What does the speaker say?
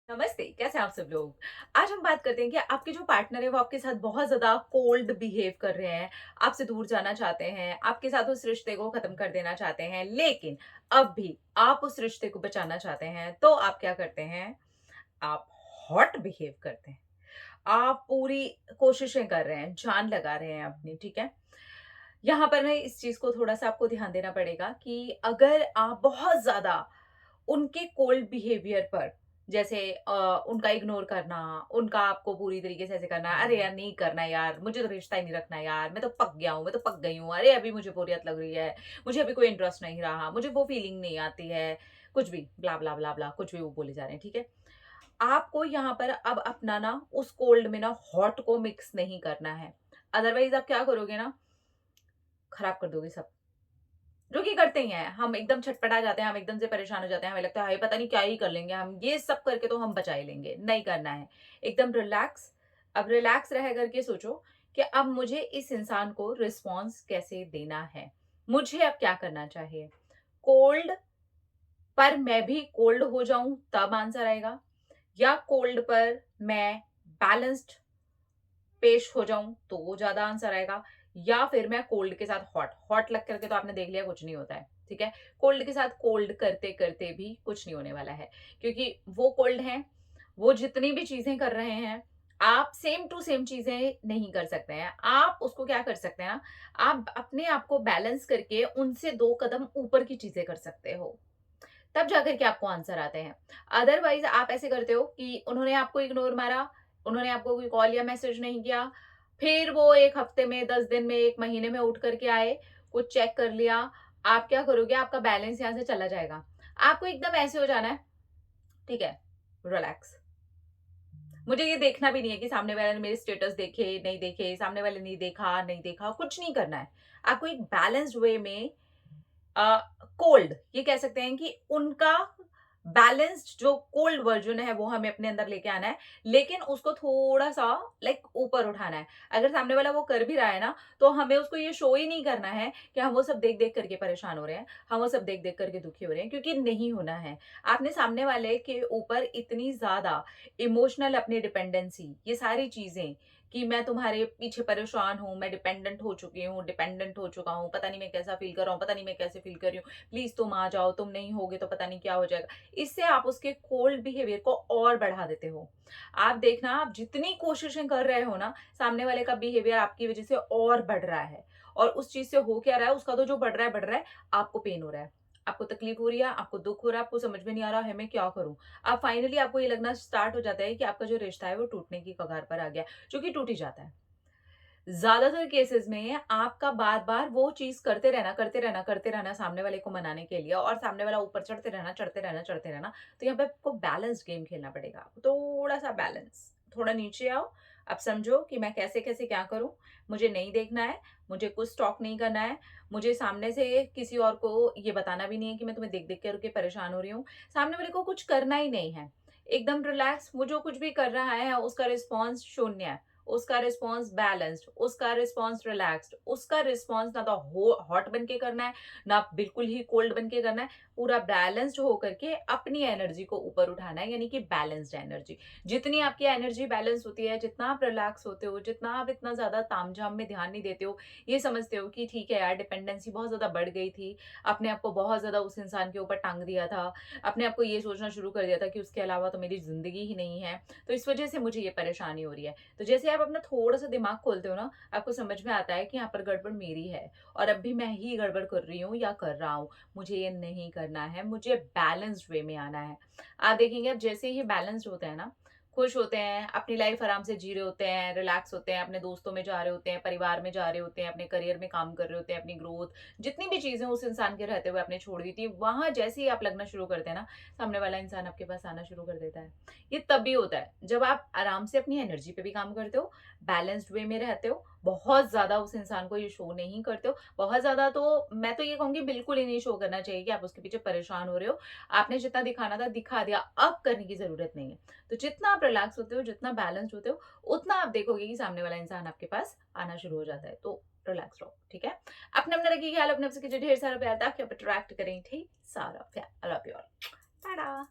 नमस्ते, कैसे हैं आप सब लोग? आज हम बात करते हैं कि आपके जो पार्टनर है वो आपके साथ बहुत ज़्यादा कोल्ड बिहेव कर रहे हैं, आपसे दूर जाना चाहते हैं, आपके साथ उस रिश्ते को ख़त्म कर देना चाहते हैं, लेकिन अब भी आप उस रिश्ते को बचाना चाहते हैं, तो आप क्या करते हैं? आप हॉट बिहेव करते हैं। आप पूरी कोशिशें कर रहे हैं, जान लगा रहे हैं अपनी, ठीक है? यहाँ पर ना इस चीज़ को थोड़ा-सा आपको ध्यान देना पड़ेगा कि अगर आप बहुत ज़्यादा उनके कोल्ड बिहेवियर पर जैसे उनका इग्नोर करना, उनका आपको पूरी तरीके से ऐसे करना, "अरे यार नहीं करना यार, मुझे तो रिश्ता ही नहीं रखना यार, मैं तो पक गया हूँ, मैं तो पक गई हूँ, अरे अभी मुझे बोरियत लग रही है, मुझे अभी कोई इंटरेस्ट नहीं रहा, मुझे वो फीलिंग नहीं आती है।" कुछ भी ब्ला, ब्ला, ब्ला, ब्ला कुछ भी वो बोले जा रहे हैं, ठीक है? आपको यहाँ पर अब अपना ना उस कोल्ड में ना हॉट को मिक्स नहीं करना है। अदरवाइज़ आप क्या करोगे ना, खराब कर दोगे सब। जो कि करते ही हैं। हम एकदम छटपटा जाते हैं, हम एकदम से परेशान हो जाते हैं, हमें लगता है हाय पता नहीं क्या ही कर लेंगे हम, ये सब करके तो हम बचा ही लेंगे, नहीं करना है। एकदम रिलैक्स, अब रिलैक्स रह करके सोचो कि अब मुझे इस इंसान को रिस्पॉन्स कैसे देना है? मुझे अब क्या करना चाहिए? कोल्ड पर मैं भी कोल्ड हो जाऊँ तब आंसर आएगा या कोल्ड पर मैं बैलेंस्ड पेश हो जाऊँ तो वो ज़्यादा आंसर आएगा या फिर मैं कोल्ड के साथ हॉट, हॉट लग करके तो आपने देख लिया कुछ नहीं होता है, ठीक है? कोल्ड के साथ कोल्ड करते-करते भी कुछ नहीं होने वाला है क्योंकि वो कोल्ड हैं, वो जितनी भी चीज़ें कर रहे हैं, आप सेम टू सेम चीज़ें नहीं कर सकते हैं। आप उसको क्या कर सकते हैं ना, आप अपने आप को बैलेंस करके उनसे 2 कदम ऊपर की चीज़ें कर सकते हो। तब जाकर के आपको आंसर आते हैं। अदरवाइज़ आप ऐसे करते हो कि उन्होंने आपको इग्नोर मारा, उन्होंने आपको कोई कॉल या मैसेज नहीं किया, फिर वो 1 हफ्ते में, 10 दिन में, 1 महीने में उठ कर के आए, कुछ चेक कर लिया, आप क्या करोगे? आपका बैलेंस यहाँ से चला जाएगा। आपको एकदम ऐसे हो जाना है, ठीक है, रिलैक्स। मुझे ये देखना भी नहीं है कि सामने वाले ने मेरे स्टेटस देखे, नहीं देखे, सामने वाले ने देखा, नहीं देखा, कुछ नहीं करना है। आपको एक बैलेंस्ड वे में अ, कोल्ड ये कह सकते हैं कि उनका बैलेंस्ड जो कोल्ड वर्जन है वो हमें अपने अंदर लेके आना है, लेकिन उसको थोड़ा-सा लाइक ऊपर उठाना है। अगर सामने वाला वो कर भी रहा है ना, तो हमें उसको ये शो ही नहीं करना है कि हम वो सब देख-देख करके परेशान हो रहे हैं, हम वो सब देख-देख करके दुखी हो रहे हैं, क्योंकि नहीं होना है। आपने सामने वाले के ऊपर इतनी ज़्यादा इमोशनल अपनी डिपेंडेंसी, ये सारी चीज़ें कि मैं तुम्हारे पीछे परेशान हूँ, मैं डिपेंडेंट हो चुकी हूँ, डिपेंडेंट हो चुका हूँ, पता नहीं मैं कैसा फ़ील कर रहा हूँ, पता नहीं मैं कैसे फ़ील कर रही हूँ, प्लीज़ तुम आ जाओ, तुम नहीं होगे तो पता नहीं क्या हो जाएगा। इससे आप उसके कोल्ड बिहेवियर को और बढ़ा देते हो। आप देखना आप जितनी कोशिशें कर रहे हो ना, सामने वाले का बिहेवियर आपकी वज़ह से और बढ़ रहा है और उस चीज़ से हो क्या रहा है, उसका तो जो बढ़ रहा है, आपको पेन हो रहा है। आपको तकलीफ़ हो रही है, आपको दुःख हो रहा है, आपको समझ में नहीं आ रहा है मैं क्या करूँ? अब फाइनली आपको ये लगना स्टार्ट हो जाता है कि आपका जो रिश्ता है वो टूटने की कगार पर आ गया है, जो कि टूट ही जाता है। ज़्यादातर केसेस में आपका बार-बार वो चीज़ करते रहना सामने वाले को मनाने के लिए और सामने वाला ऊपर चढ़ते रहना, तो यहाँ पे आपको बैलेंस्ड गेम खेलना पड़ेगा। थोड़ा-सा बैलेंस, थोड़ा नीचे आओ, अब समझो कि मैं कैसे-कैसे क्या करूँ? मुझे नहीं देखना है, मुझे कुछ स्टॉक नहीं करना है, मुझे सामने से किसी और को ये बताना भी नहीं है कि मैं तुम्हें देख-देख कर के परेशान हो रही हूँ। सामने वाले को कुछ करना ही नहीं है। एकदम रिलैक्स, वो जो कुछ भी कर रहा है उसका रिस्पॉन्स शून्य है। उसका रिस्पॉन्स बैलेंस्ड, उसका रिस्पॉन्स रिलैक्स्ड, उसका रिस्पॉन्स ना तो हॉट बन के करना है, ना बिल्कुल ही कोल्ड बन के करना है, पूरा बैलेंस्ड होकर के अपनी एनर्जी को ऊपर उठाना है, यानी कि बैलेंस्ड एनर्जी। जितनी आपकी एनर्जी बैलेंस होती है, जितना आप रिलैक्स होते हो, जितना आप इतना ज़्यादा तामझाम में ध्यान नहीं देते हो, ये समझते हो कि ठीक है यार डिपेंडेंसी बहुत ज़्यादा बढ़ गई थी, अपने आप को बहुत ज़्यादा उस इंसान के ऊपर टाँग दिया था, अपने आप को ये सोचना शुरू कर दिया था कि उसके अलावा तो मेरी ज़िंदगी ही नहीं है, तो इस वजह से मुझे ये परेशानी हो रही है। तो जैसे आप अपना थोड़ा-सा दिमाग खोलते हो ना, आपको समझ में आता है कि यहाँ पर गड़बड़ मेरी है और अब भी मैं ही गड़बड़ कर रही हूँ या कर रहा हूँ। मुझे ये नहीं करना है, मुझे बैलेंस्ड वे में आना है। आप देखेंगे अब जैसे ही बैलेंस्ड होते हैं ना, खुश होते हैं, अपनी लाइफ आराम से जी रहे होते हैं, रिलैक्स होते हैं, अपने दोस्तों में जा रहे होते हैं, परिवार में जा रहे होते हैं, अपने करियर में काम कर रहे होते हैं, अपनी ग्रोथ जितनी भी चीज़ें उस इंसान के रहते हुए आपने छोड़ दी थी, वहाँ जैसे ही आप लगना शुरू करते हैं ना, सामने वाला इंसान आपके पास आना शुरू कर देता है। ये तभी होता है जब आप आराम से अपनी एनर्जी पे भी काम करते हो, बैलेंस्ड वे में रहते हो, बहुत ज़्यादा उस इंसान को ये शो नहीं करते हो। बहुत ज़्यादा तो मैं तो ये कहूँगी बिल्कुल ही नहीं शो करना चाहिए कि आप उसके पीछे परेशान हो रहे हो। आपने जितना दिखाना था दिखा दिया, अब करने की ज़रूरत नहीं है। तो जितना आप रिलैक्स होते हो, जितना बैलेंस्ड होते हो, उतना आप देखोगे कि सामने वाला इंसान आपके पास आना शुरू हो जाता है। तो रिलैक्स रहो, ठीक है? अपना-अपना रखिए ख्याल, अपने आप से कीजिए ढेर सारा प्यार ताकि आप अट्रैक्ट करें ढेर सारा प्यार। I love you all. Tata.